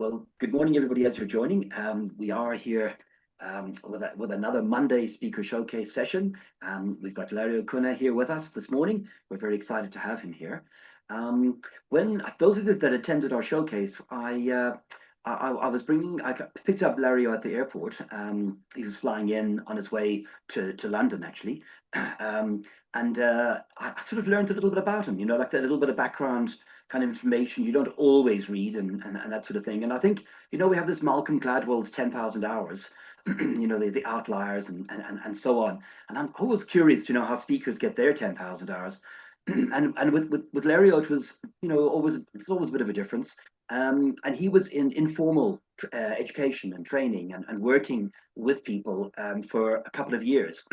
Well, good morning, everybody, as you're joining. We are here with another Monday Speaker Showcase session. We've got Lerio Cunha here with us this morning. We're very excited to have him here. When those of you that attended our showcase, I picked up Lerio at the airport. He was flying in on his way to London, actually. I sort of learned a little bit about him, like that little bit of background kind of information you don't always read and that sort of thing. And I think, we have this Malcolm Gladwell's 10,000 hours, the outliers and so on. And I'm always curious to know how speakers get their 10,000 hours. and with Lerio, it was, it's always a bit of a difference. And he was in informal education and training and working with people for a couple of years,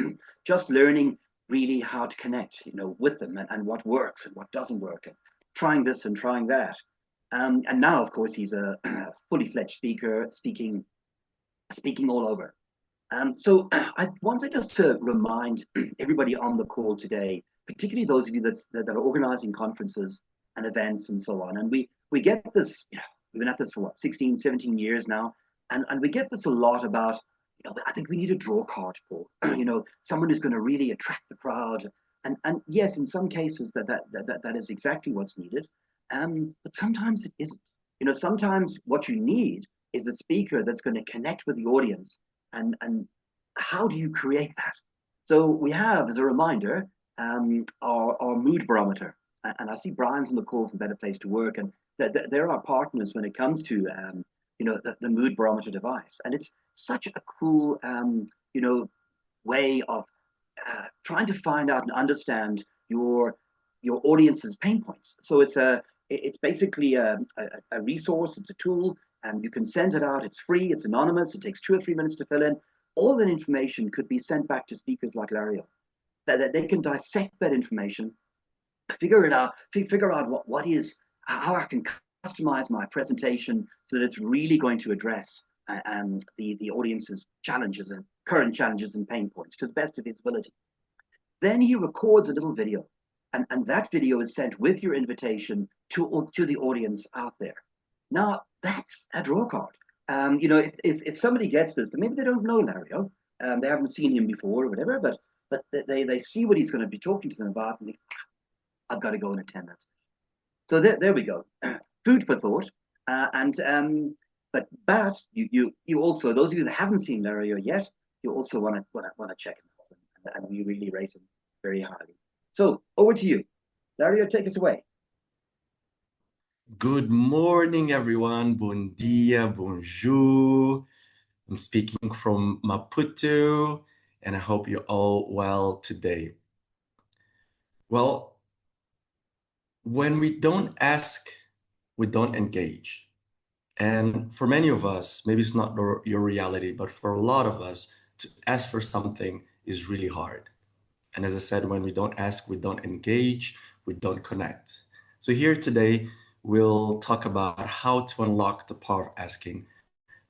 just learning really how to connect, with them and what works and what doesn't work, and trying this and trying that. And now, of course, he's a fully fledged speaker, speaking all over. So I wanted us to remind everybody on the call today, particularly those of you that are organizing conferences and events and so on. And we get this, we've been at this for what, 16, 17 years now. And we get this a lot about, I think we need a draw card, Paul, someone who's going to really attract the crowd. And yes, in some cases that is exactly what's needed. But sometimes it isn't. Sometimes what you need is a speaker that's going to connect with the audience. And how do you create that? So we have, as a reminder, our mood barometer. And I see Brian's on the call from Better Place to Work, and they're our partners when it comes to the mood barometer device. And it's such a cool way of trying to find out and understand your audience's pain points. So it's basically a resource, it's a tool, and you can send it out. It's free, it's anonymous, it takes 2 or 3 minutes to fill in. All that information could be sent back to speakers like Lerio, that they can dissect that information, figure out how I can customize my presentation so that it's really going to address the audience's challenges and current challenges and pain points to the best of his ability. Then he records a little video, and that video is sent with your invitation to the audience out there. Now, that's a draw card. If somebody gets this, then maybe they don't know Lerio, they haven't seen him before or whatever, but they see what he's going to be talking to them about, and think, I've got to go and attend that. So there we go. Food for thought. But you also, those of you that haven't seen Lerio yet, you also want to check him out, and we really rate him very highly. So over to you, Lerio. Take us away. Good morning, everyone. Bom dia, bonjour. I'm speaking from Maputo, and I hope you're all well today. Well, when we don't ask, we don't engage. And for many of us, maybe it's not your reality, but for a lot of us, to ask for something is really hard. And as I said, when we don't ask, we don't engage, we don't connect. So here today, we'll talk about how to unlock the power of asking,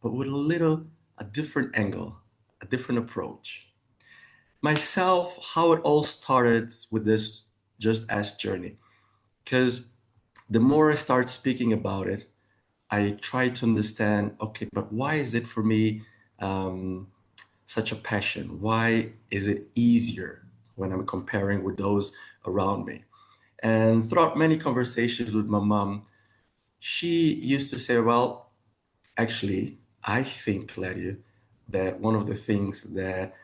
but with a different angle, a different approach. Myself, how it all started with this Just Ask journey. Because the more I start speaking about it, I try to understand, okay, but why is it for me such a passion? Why is it easier when I'm comparing with those around me? And throughout many conversations with my mom, she used to say, well, actually, I think, Lerio, that one of the things that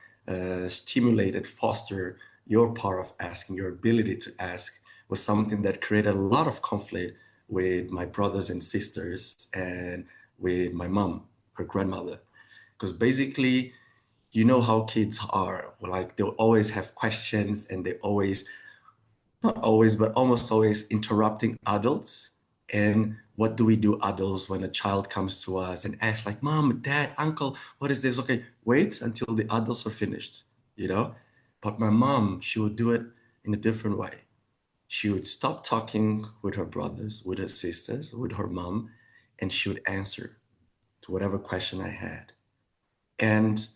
stimulated, fostered your power of asking, your ability to ask, was something that created a lot of conflict with my brothers and sisters and with my mom, her grandmother. Because basically, you know how kids are, like they'll always have questions, and they always, not always, but almost always interrupting adults. And what do we do, adults, when a child comes to us and asks, like, mom, dad, uncle, what is this? Okay, wait until the adults are finished, But my mom, she would do it in a different way. She would stop talking with her brothers, with her sisters, with her mom, and she would answer to whatever question I had. And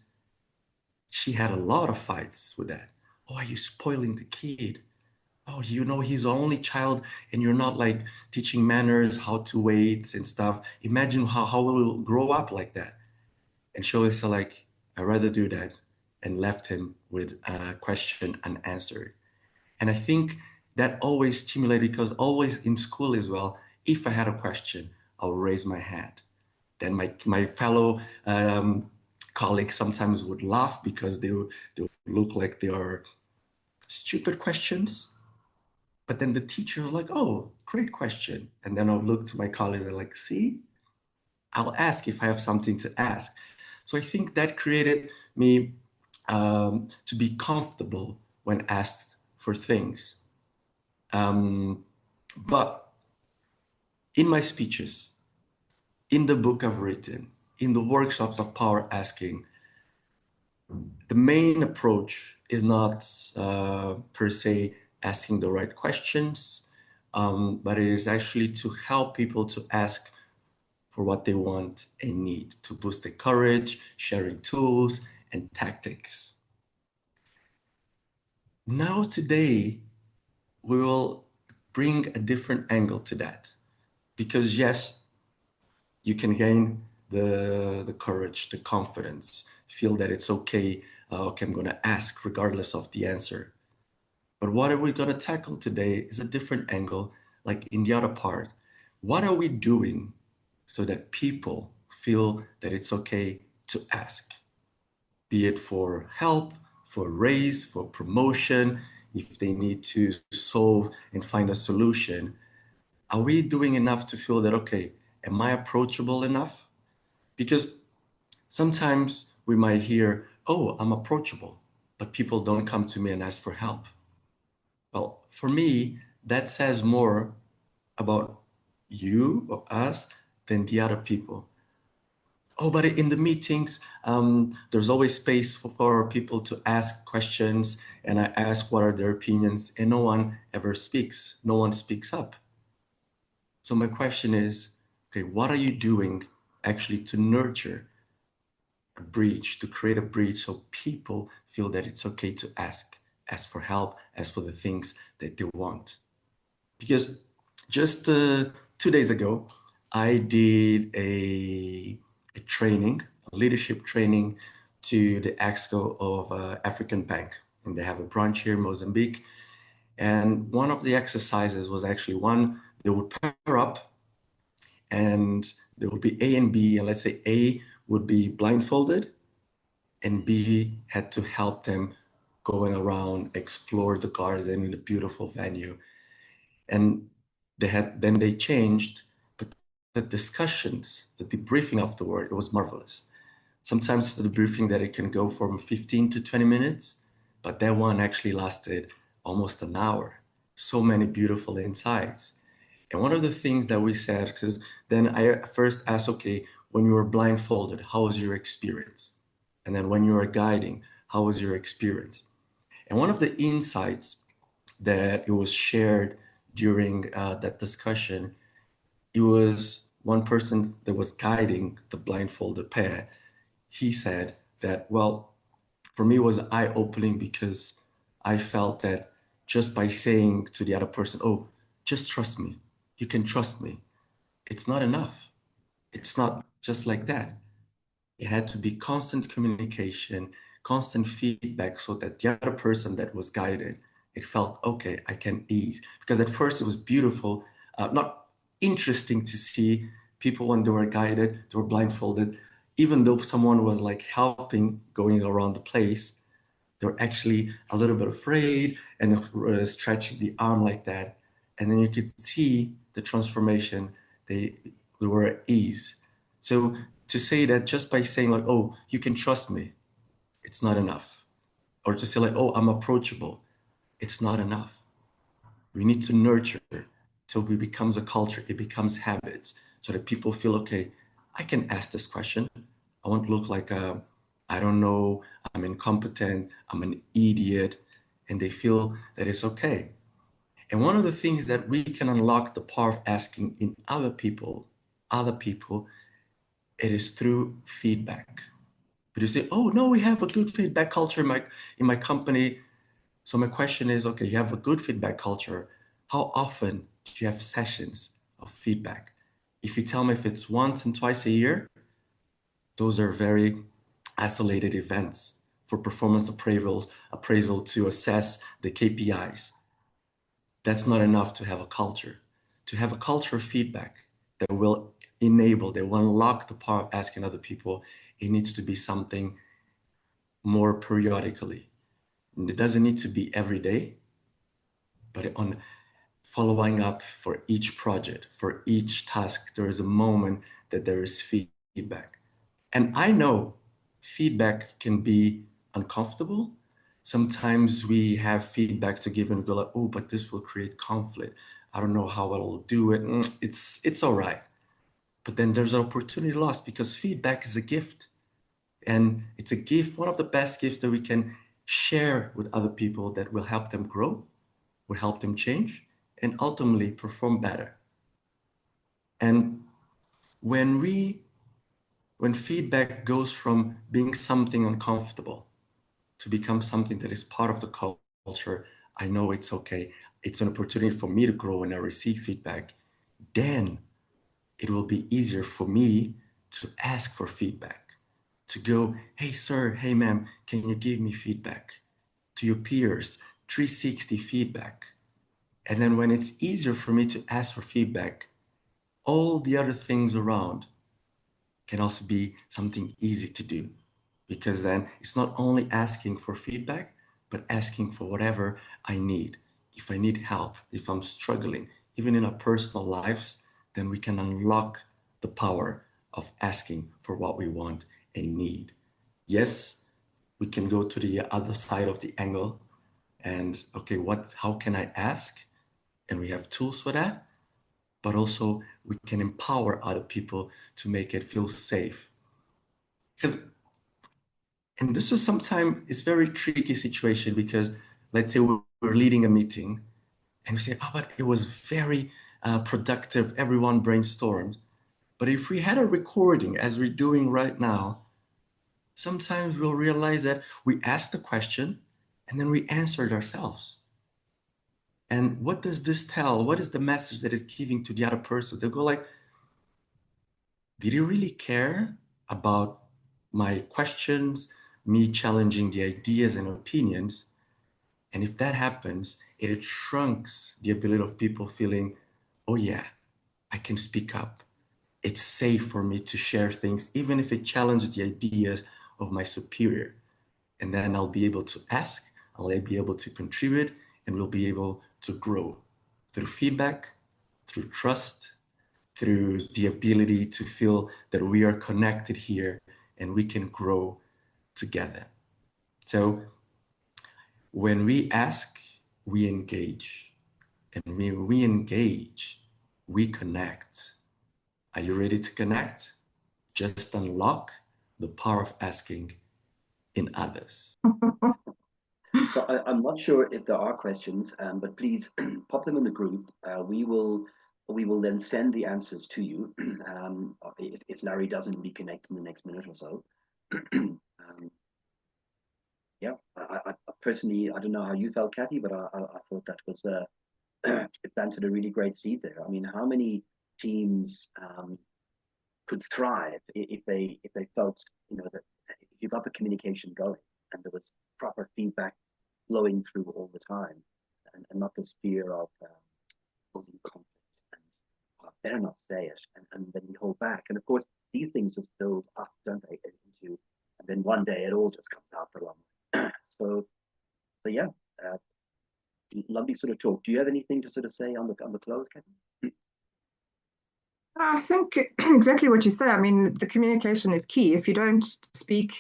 she had a lot of fights with that. Oh, are you spoiling the kid? oh, he's the only child and you're not like teaching manners, how to wait and stuff. Imagine how we'll grow up like that. And she always said like, I'd rather do that, and left him with a question unanswered. And I think that always stimulated, because always in school as well, if I had a question, I'll raise my hand. Then my fellow colleagues sometimes would laugh because they would look like they are stupid questions. But then the teacher was like, oh, great question. And then I'll look to my colleagues and like, see, I'll ask if I have something to ask. So I think that created me to be comfortable when asked for things. But in my speeches, in the book I've written, in the workshops of power asking, the main approach is not per se asking the right questions, but it is actually to help people to ask for what they want and need, to boost their courage, sharing tools and tactics. Now, today, we will bring a different angle to that. Because yes, you can gain the courage, the confidence, feel that it's okay. Okay, I'm going to ask regardless of the answer. But what are we going to tackle today is a different angle, like in the other part. What are we doing so that people feel that it's okay to ask? Be it for help, for raise, for promotion, if they need to solve and find a solution. Are we doing enough to feel that, okay, am I approachable enough? Because sometimes we might hear, oh, I'm approachable, but people don't come to me and ask for help. Well, for me, that says more about you or us than the other people. Oh, but in the meetings, there's always space for people to ask questions, and I ask what are their opinions, and no one ever speaks. No one speaks up. So my question is, okay, what are you doing actually to nurture a breach, to create a breach so people feel that it's okay to ask for help, ask for the things that they want? Because just 2 days ago, I did a training, a leadership training to the EXCO of African Bank. And they have a branch here in Mozambique. And one of the exercises was actually one, they would pair up and there would be A and B. And let's say A would be blindfolded and B had to help them going around, explore the garden in a beautiful venue. And they changed, but the discussions, the debriefing afterward, it was marvelous. Sometimes the debriefing that it can go from 15 to 20 minutes, but that one actually lasted almost an hour. So many beautiful insights. And one of the things that we said, because then I first asked, okay, when you were blindfolded, how was your experience? And then when you were guiding, how was your experience? And one of the insights that it was shared during that discussion, it was one person that was guiding the blindfolded pair. He said that, well, for me, it was eye-opening because I felt that just by saying to the other person, oh, just trust me, you can trust me, it's not enough. It's not just like that. It had to be constant communication, constant feedback so that the other person that was guided, it felt, okay, I can ease. Because at first it was beautiful, not interesting to see people when they were guided, they were blindfolded, even though someone was like helping going around the place, they're actually a little bit afraid and stretching the arm like that. And then you could see the transformation. They were at ease. So to say that just by saying like, oh, you can trust me, it's not enough. Or to say like, oh, I'm approachable, it's not enough. We need to nurture till it becomes a culture, it becomes habits, so that people feel, okay, I can ask this question. I won't look like I don't know, I'm incompetent, I'm an idiot, and they feel that it's okay. And one of the things that we can unlock the power of asking in other people, it is through feedback. But you say, oh no, we have a good feedback culture in my company. So my question is, okay, you have a good feedback culture. How often do you have sessions of feedback? If you tell me if it's once and twice a year, those are very isolated events for performance appraisal to assess the KPIs. That's not enough to have a culture. To have a culture of feedback that will that will unlock the power of asking other people, it needs to be something more periodically. And it doesn't need to be every day, but on following up for each project, for each task, there is a moment that there is feedback. And I know feedback can be uncomfortable. Sometimes we have feedback to give and go like, oh, but this will create conflict. I don't know how I'll do it. It's all right. But then there's an opportunity lost because feedback is a gift. And it's a gift, one of the best gifts that we can share with other people that will help them grow, will help them change, and ultimately perform better. And when we when feedback goes from being something uncomfortable to become something that is part of the culture, I know it's okay. It's an opportunity for me to grow when I receive feedback. Then it will be easier for me to ask for feedback, to go, hey, sir, hey, ma'am, can you give me feedback? To your peers, 360 feedback. And then when it's easier for me to ask for feedback, all the other things around can also be something easy to do because then it's not only asking for feedback, but asking for whatever I need. If I need help, if I'm struggling, even in our personal lives, then we can unlock the power of asking for what we want and need. Yes, we can go to the other side of the angle and okay, how can I ask? And we have tools for that, but also we can empower other people to make it feel safe. Because and this is sometimes it's very tricky situation because let's say we're leading a meeting and we say, oh, but it was very productive. Everyone brainstormed. But if we had a recording as we're doing right now, sometimes we'll realize that we asked the question and then we answered ourselves. And what does this tell? What is the message that is giving to the other person? They'll go like, did you really care about my questions, me challenging the ideas and opinions? And if that happens, it shrinks the ability of people feeling, oh yeah, I can speak up. It's safe for me to share things, even if it challenges the ideas of my superior. And then I'll be able to ask, I'll be able to contribute, and we'll be able to grow through feedback, through trust, through the ability to feel that we are connected here and we can grow together. So when we ask, we engage. And when we engage, we connect. Are you ready to connect? Just unlock the power of asking in others. So I'm not sure if there are questions, but please pop them in the group. We will then send the answers to you if Larry doesn't reconnect in the next minute or so. Yeah, I personally, I don't know how you felt, Kathy, but I thought that was it planted a really great seed there. I mean, how many teams could thrive if they felt, that if you got the communication going and there was proper feedback flowing through all the time, and not this fear of causing conflict and I better not say it, and then we hold back. And of course, these things just build up, don't they, into, and then one day it all just comes out for a long. So yeah, uh, lovely sort of talk. Do you have anything to sort of say on the close, Kevin? I think exactly what you say. I mean, the communication is key. If you don't speak,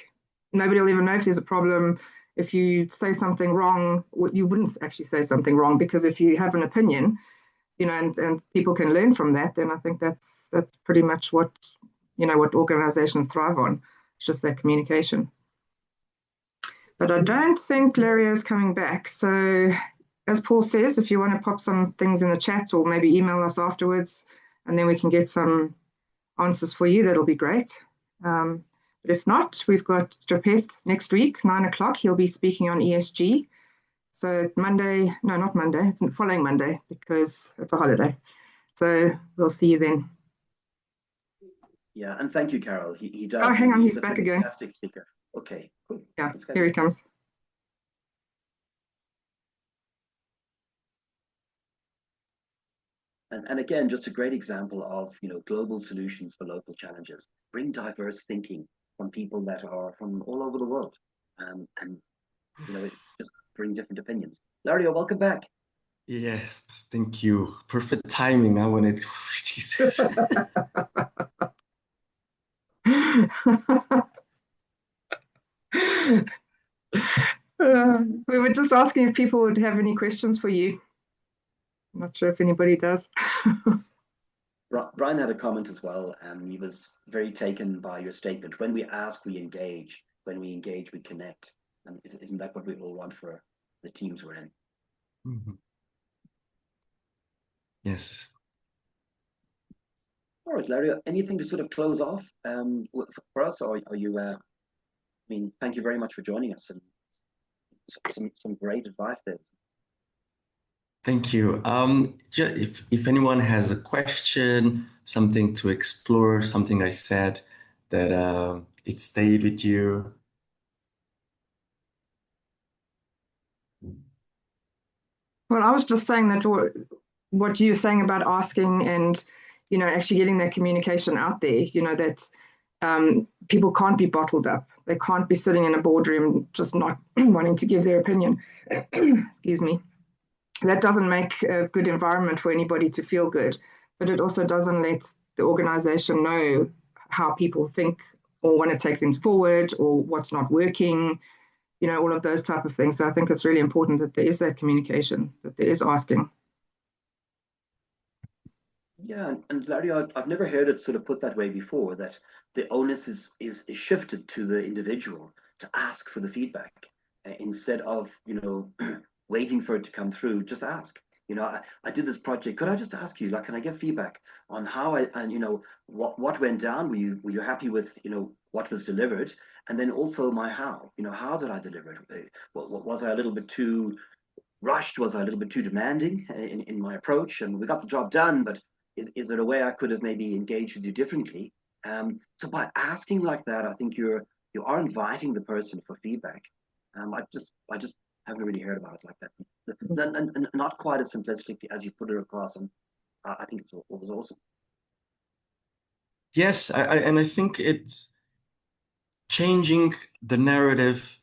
nobody will ever know if there's a problem. If you say something wrong, you wouldn't actually say something wrong because if you have an opinion, and people can learn from that, then I think that's pretty much what organizations thrive on. It's just that communication. But I don't think Lerio is coming back. So, as Paul says, if you want to pop some things in the chat or maybe email us afterwards, and then we can get some answers for you, that'll be great. But if not, we've got Japeth next week, 9 o'clock. He'll be speaking on ESG. So it's Monday, no, not Monday, it's the following Monday because it's a holiday. So we'll see you then. Yeah, and thank you, Carol. He Oh, does. hang on, He's he's a back again. fantastic speaker. Okay, cool. Yeah, Let's get here it. he comes. And again, just a great example of global solutions for local challenges. Bring diverse thinking from people that are from all over the world, and just bring different opinions. Lerio, welcome back. Yes, thank you. Perfect timing. I wanted, Jesus. We were just asking if people would have any questions for you. I'm not sure if anybody does. Brian had a comment as well. He was very taken by your statement. When we ask, we engage. When we engage, we connect. And isn't that what we all want for the teams we're in? Mhm. Yes. All right, Larry, anything to sort of close off for us? Or are you, I mean, thank you very much for joining us and some great advice there. Thank you. If anyone has a question, something to explore, something I said that it stayed with you. Well, I was just saying that what you're saying about asking and, actually getting that communication out there, that people can't be bottled up. They can't be sitting in a boardroom just not wanting to give their opinion. Excuse me. That doesn't make a good environment for anybody to feel good, but it also doesn't let the organization know how people think or want to take things forward or what's not working, all of those type of things. So I think it's really important that there is that communication, that there is asking. Yeah, and Larry, I've never heard it sort of put that way before, that the onus is shifted to the individual to ask for the feedback instead of, waiting for it to come through, just ask. I did this project. Could I just ask you, like, can I get feedback on how and what went down? Were you happy with, what was delivered? And then also my how, how did I deliver it? Was I a little bit too rushed? Was I a little bit too demanding in my approach? And we got the job done, but is there a way I could have maybe engaged with you differently? So by asking like that, I think you are inviting the person for feedback. I just haven't really heard about it like that. And not quite as simplistic as you put it across. And I think it was awesome. Yes, and I think it's changing the narrative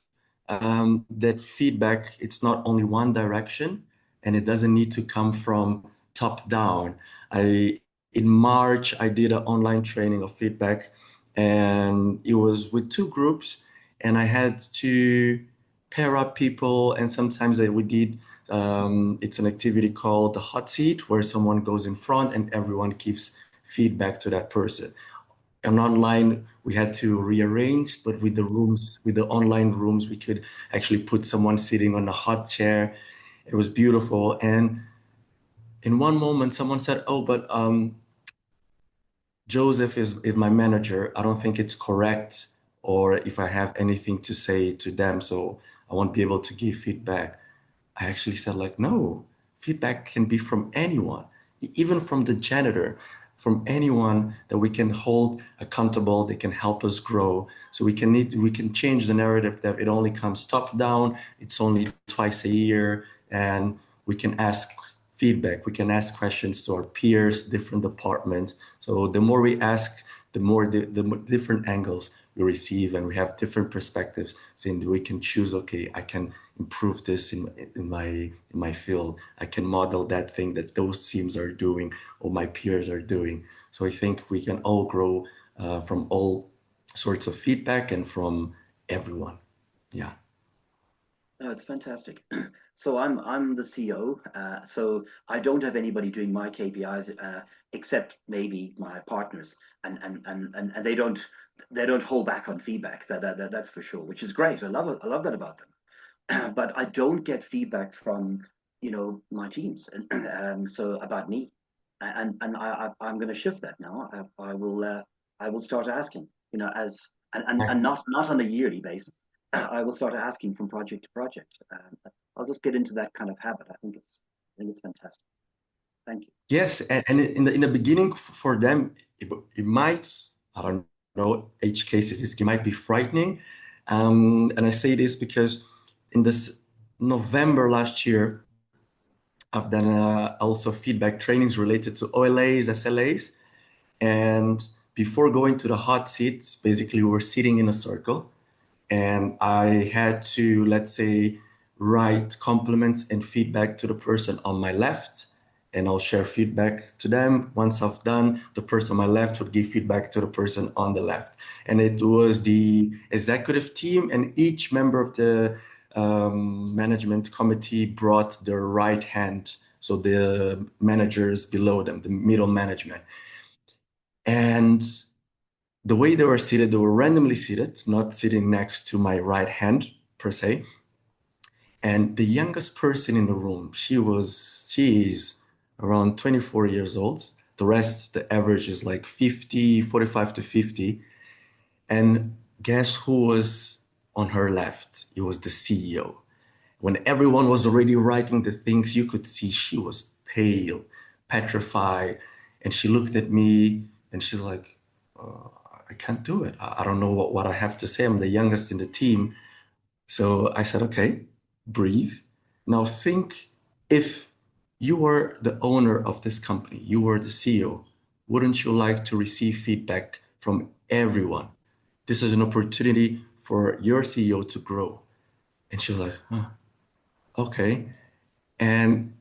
that feedback, it's not only one direction and it doesn't need to come from top down. In March, I did an online training of feedback and it was with two groups and I had to pair up people and sometimes we did, it's an activity called the hot seat where someone goes in front and everyone gives feedback to that person. And online we had to rearrange, but with the online rooms, we could actually put someone sitting on a hot chair. It was beautiful. And in one moment, someone said, "Oh, but Joseph is my manager. I don't think it's correct, or if I have anything to say to them, so I won't be able to give feedback." I actually said like, no, feedback can be from anyone, even from the janitor, from anyone that we can hold accountable, they can help us grow. So we can change the narrative that it only comes top down, it's only twice a year, and we can ask feedback, we can ask questions to our peers, different departments. So the more we ask, the more the different angles we receive and we have different perspectives. So we can choose, okay, I can improve this in my field. I can model that thing that those teams are doing or my peers are doing. So I think we can all grow from all sorts of feedback and from everyone. Yeah. No, it's fantastic. So I'm the CEO. So I don't have anybody doing my KPIs except maybe my partners, and they don't hold back on feedback. That's for sure, which is great. I love that about them. But I don't get feedback from my teams, and so about me, I'm going to shift that now. I will start asking, as and not on a yearly basis, I will start asking from project to project. I'll just get into that kind of habit. I think it's fantastic. Thank you. Yes, and in the beginning for them, it might, I don't know, each case it might be frightening. And I say this because in this November last year, I've done also feedback trainings related to OLAs, SLAs. And before going to the hot seats, basically we were sitting in a circle and I had to, let's say, write compliments and feedback to the person on my left, and I'll share feedback to them. Once I've done, the person on my left would give feedback to the person on the left. And it was the executive team, and each member of the management committee brought their right hand, so the managers below them, the middle management. And the way they were randomly seated, not sitting next to my right hand per se. And the youngest person in the room, she is around 24 years old. The rest, the average is like 50, 45 to 50. And guess who was on her left? It was the CEO. When everyone was already writing the things, you could see she was pale, petrified. And she looked at me and she's like, I can't do it. I don't know what I have to say. I'm the youngest in the team. So I said, okay, breathe. Now think, if you were the owner of this company, you were the CEO, wouldn't you like to receive feedback from everyone? This is an opportunity for your CEO to grow. And she was like, huh, okay. And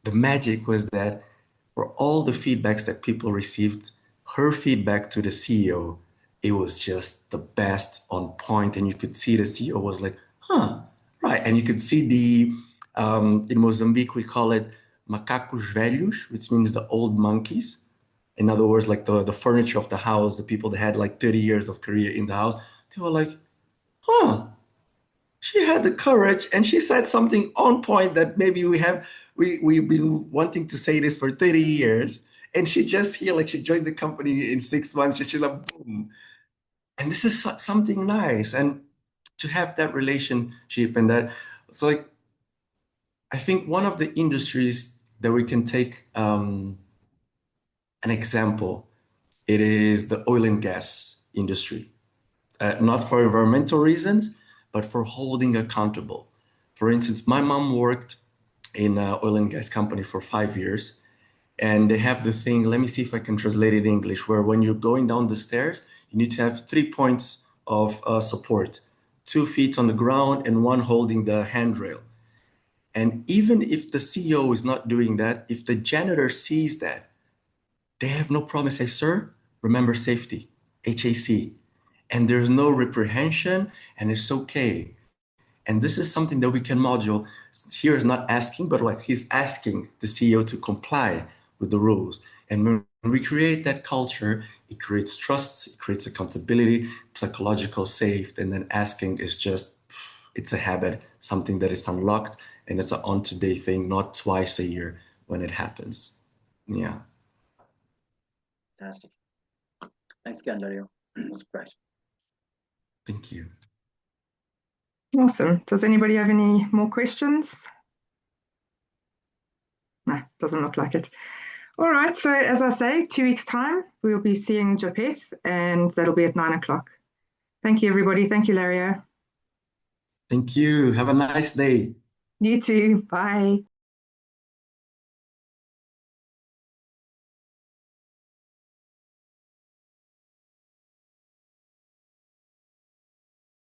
the magic was that for all the feedbacks that people received, her feedback to the CEO, it was just the best, on point. And you could see the CEO was like, huh, right. And you could see in Mozambique, we call it macacos velhos, which means the old monkeys. In other words, like the furniture of the house, the people that had like 30 years of career in the house, they were like, huh, she had the courage and she said something on point that maybe we've been wanting to say this for 30 years. And she just here, like she joined the company in 6 months, she's like, boom. And this is something nice. And to have that relationship, and that it's like, I think one of the industries that we can take an example, it is the oil and gas industry. Not for environmental reasons, but for holding accountable. For instance, my mom worked in an oil and gas company for 5 years, and they have the thing, let me see if I can translate it in English, where when you're going down the stairs, you need to have 3 points of support, 2 feet on the ground and one holding the handrail. And even if the CEO is not doing that, if the janitor sees that, they have no problem. Say, sir, remember safety, HAC. And there's no reprehension, and it's okay. And this is something that we can module. Here is not asking, but like he's asking the CEO to comply with the rules. And when we create that culture, it creates trust, it creates accountability, psychological safety, and then asking is just, it's a habit, something that is unlocked, and it's an on-today thing, not twice a year when it happens. Yeah. Fantastic. Thanks again, Lerio. That's great. Thank you. Awesome. Does anybody have any more questions? No, doesn't look like it. All right. So as I say, 2 weeks' time, we'll be seeing Japeth, and that'll be at 9 o'clock. Thank you, everybody. Thank you, Lerio. Thank you. Have a nice day. You too. Bye.